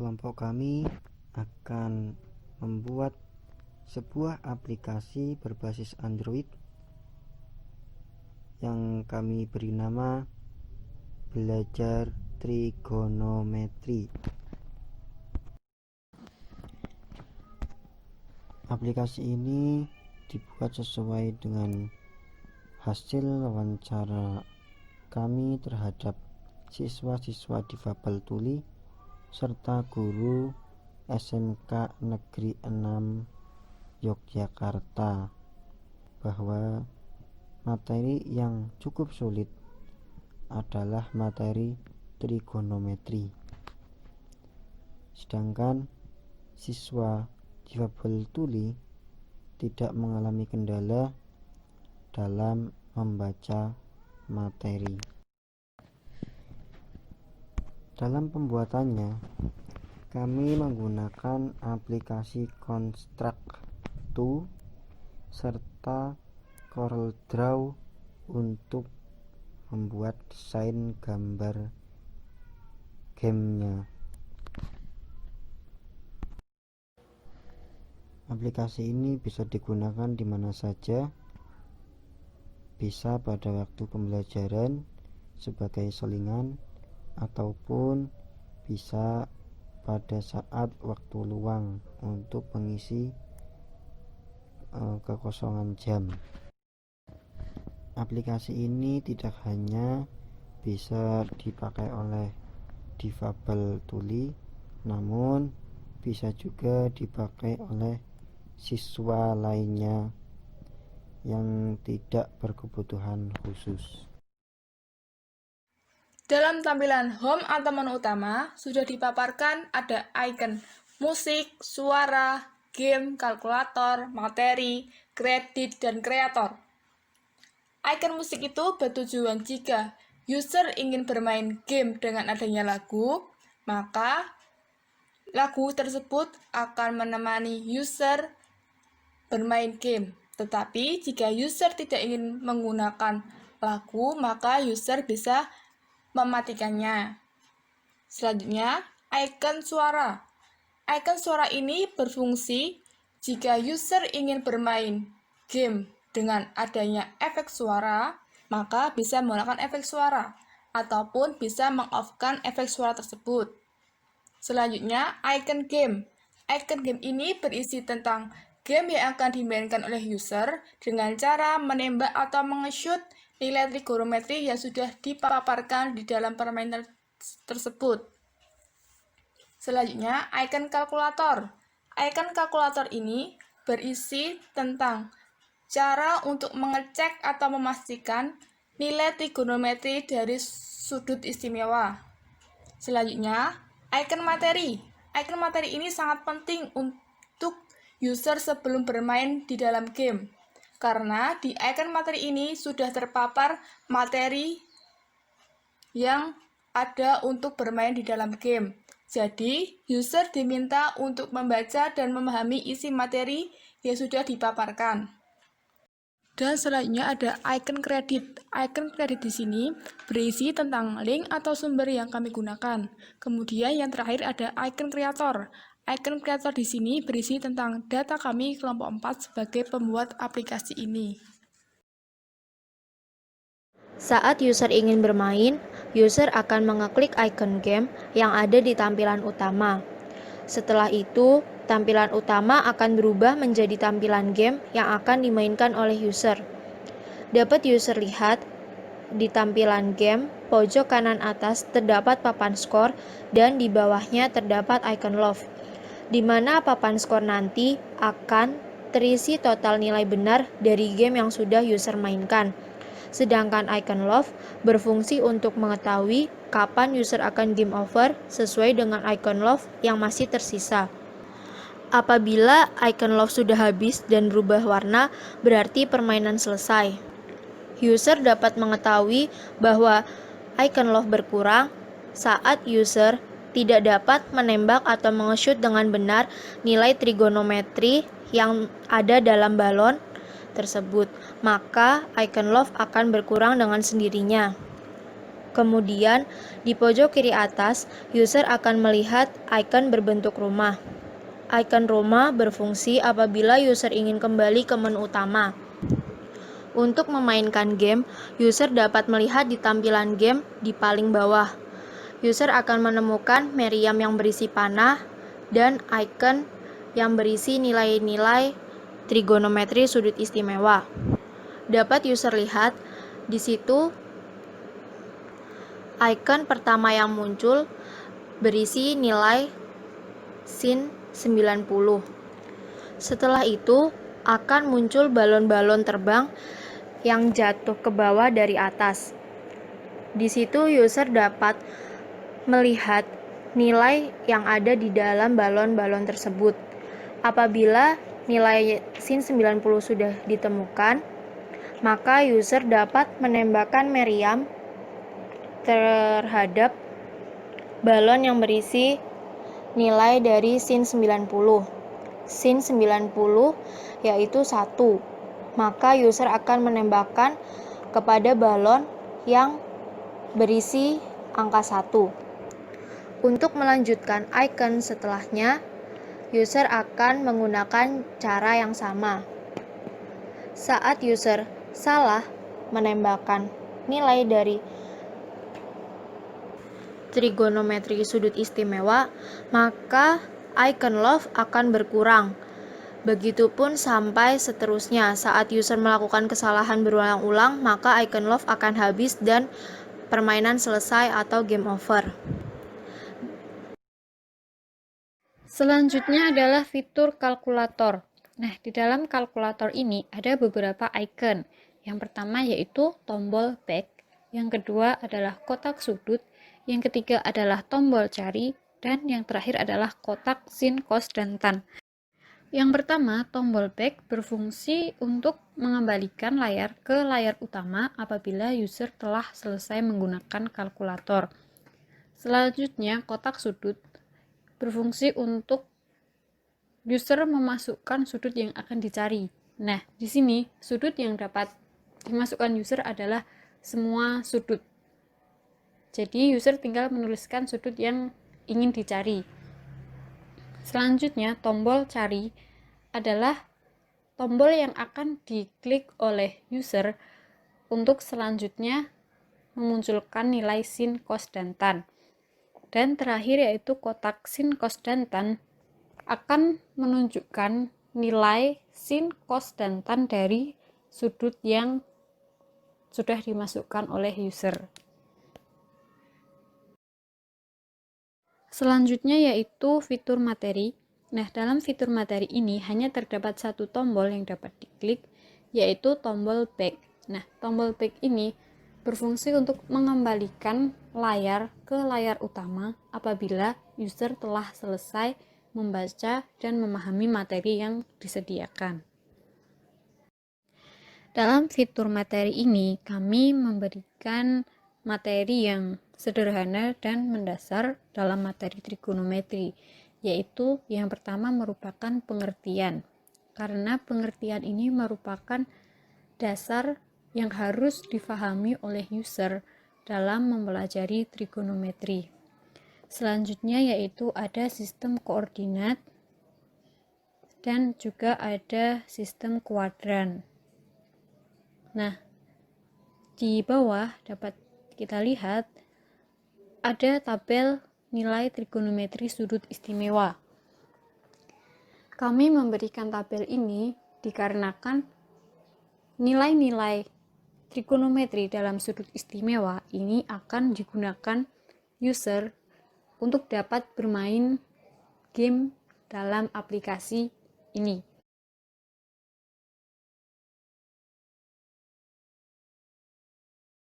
kelompok kami akan membuat sebuah aplikasi berbasis Android yang kami beri nama Belajar Trigonometri. Aplikasi ini dibuat sesuai dengan hasil wawancara kami terhadap siswa-siswa difabel tuli serta guru SMK Negeri 6 Yogyakarta bahwa materi yang cukup sulit adalah materi trigonometri, sedangkan siswa difabel tuli tidak mengalami kendala dalam membaca materi. Dalam pembuatannya, kami menggunakan aplikasi Construct2 serta CorelDRAW untuk membuat desain gambar gamenya. Aplikasi ini bisa digunakan di mana saja, bisa pada waktu pembelajaran sebagai selingan ataupun bisa pada saat waktu luang untuk mengisi kekosongan jam. Aplikasi ini tidak hanya bisa dipakai oleh difabel tuli, namun bisa juga dipakai oleh siswa lainnya yang tidak berkebutuhan khusus. Dalam tampilan home atau menu utama, sudah dipaparkan ada icon musik, suara, game, kalkulator, materi, kredit, dan kreator. Icon musik itu bertujuan jika user ingin bermain game dengan adanya lagu, maka lagu tersebut akan menemani user bermain game. Tetapi jika user tidak ingin menggunakan lagu, maka user bisa mematikannya. Selanjutnya, icon suara. Icon suara ini berfungsi jika user ingin bermain game dengan adanya efek suara, maka bisa menggunakan efek suara ataupun bisa meng-off-kan efek suara tersebut. Selanjutnya, icon game. Icon game ini berisi tentang game yang akan dimainkan oleh user dengan cara menembak atau menge-shoot nilai trigonometri yang sudah dipaparkan di dalam permainan tersebut. Selanjutnya, icon kalkulator. Icon kalkulator ini berisi tentang cara untuk mengecek atau memastikan nilai trigonometri dari sudut istimewa. Selanjutnya, icon materi. Icon materi ini sangat penting untuk user sebelum bermain di dalam game. Karena di icon materi ini sudah terpapar materi yang ada untuk bermain di dalam game. Jadi, user diminta untuk membaca dan memahami isi materi yang sudah dipaparkan. Dan selanjutnya ada icon kredit. Icon kredit di sini berisi tentang link atau sumber yang kami gunakan. Kemudian yang terakhir ada icon kreator. Icon kreator di sini berisi tentang data kami kelompok 4 sebagai pembuat aplikasi ini. Saat user ingin bermain, user akan mengeklik icon game yang ada di tampilan utama. Setelah itu, tampilan utama akan berubah menjadi tampilan game yang akan dimainkan oleh user. Dapat user lihat di tampilan game, pojok kanan atas terdapat papan skor dan di bawahnya terdapat icon love, di mana papan skor nanti akan terisi total nilai benar dari game yang sudah user mainkan. Sedangkan icon love berfungsi untuk mengetahui kapan user akan game over sesuai dengan icon love yang masih tersisa. Apabila icon love sudah habis dan berubah warna, berarti permainan selesai. User dapat mengetahui bahwa icon love berkurang saat user tidak dapat menembak atau menge-shoot dengan benar nilai trigonometri yang ada dalam balon tersebut, maka icon love akan berkurang dengan sendirinya. Kemudian, di pojok kiri atas, user akan melihat icon berbentuk rumah. Icon rumah berfungsi apabila user ingin kembali ke menu utama. Untuk memainkan game, user dapat melihat di tampilan game di paling bawah. User akan menemukan meriam yang berisi panah dan icon yang berisi nilai-nilai trigonometri sudut istimewa. Dapat user lihat di situ icon pertama yang muncul berisi nilai sin 90. Setelah itu akan muncul balon-balon terbang yang jatuh ke bawah dari atas. Di situ user dapat melihat nilai yang ada di dalam balon-balon tersebut. Apabila nilai sin 90 sudah ditemukan, maka user dapat menembakkan meriam terhadap balon yang berisi nilai dari sin 90. Sin 90 yaitu 1. Maka user akan menembakkan kepada balon yang berisi angka 1. Untuk melanjutkan icon setelahnya, user akan menggunakan cara yang sama. Saat user salah menembakkan nilai dari trigonometri sudut istimewa, maka icon love akan berkurang. Begitupun sampai seterusnya. Saat user melakukan kesalahan berulang-ulang, maka icon love akan habis dan permainan selesai atau game over. Selanjutnya adalah fitur kalkulator. Nah, di dalam kalkulator ini ada beberapa icon. Yang pertama yaitu tombol back, yang kedua adalah kotak sudut, yang ketiga adalah tombol cari, dan yang terakhir adalah kotak sin, cos, dan tan. Yang pertama, tombol back berfungsi untuk mengembalikan layar ke layar utama apabila user telah selesai menggunakan kalkulator. Selanjutnya, kotak sudut berfungsi untuk user memasukkan sudut yang akan dicari. Nah, di sini sudut yang dapat dimasukkan user adalah semua sudut. Jadi, user tinggal menuliskan sudut yang ingin dicari. Selanjutnya, tombol cari adalah tombol yang akan diklik oleh user untuk selanjutnya memunculkan nilai sin, cos, dan tan. Dan terakhir yaitu kotak sin, cos, dan tan akan menunjukkan nilai sin, cos, dan tan dari sudut yang sudah dimasukkan oleh user. Selanjutnya yaitu fitur materi. Nah, dalam fitur materi ini hanya terdapat satu tombol yang dapat diklik, yaitu tombol back. Nah, tombol back ini berfungsi untuk mengembalikan layar ke layar utama apabila user telah selesai membaca dan memahami materi yang disediakan. Dalam fitur materi ini, kami memberikan materi yang sederhana dan mendasar dalam materi trigonometri, yaitu yang pertama merupakan pengertian. Karena pengertian ini merupakan dasar yang harus difahami oleh user dalam mempelajari trigonometri. Selanjutnya yaitu ada sistem koordinat dan juga ada sistem kuadran. Nah, di bawah dapat kita lihat ada tabel nilai trigonometri sudut istimewa. Kami memberikan tabel ini dikarenakan nilai-nilai trigonometri dalam sudut istimewa ini akan digunakan user untuk dapat bermain game dalam aplikasi ini.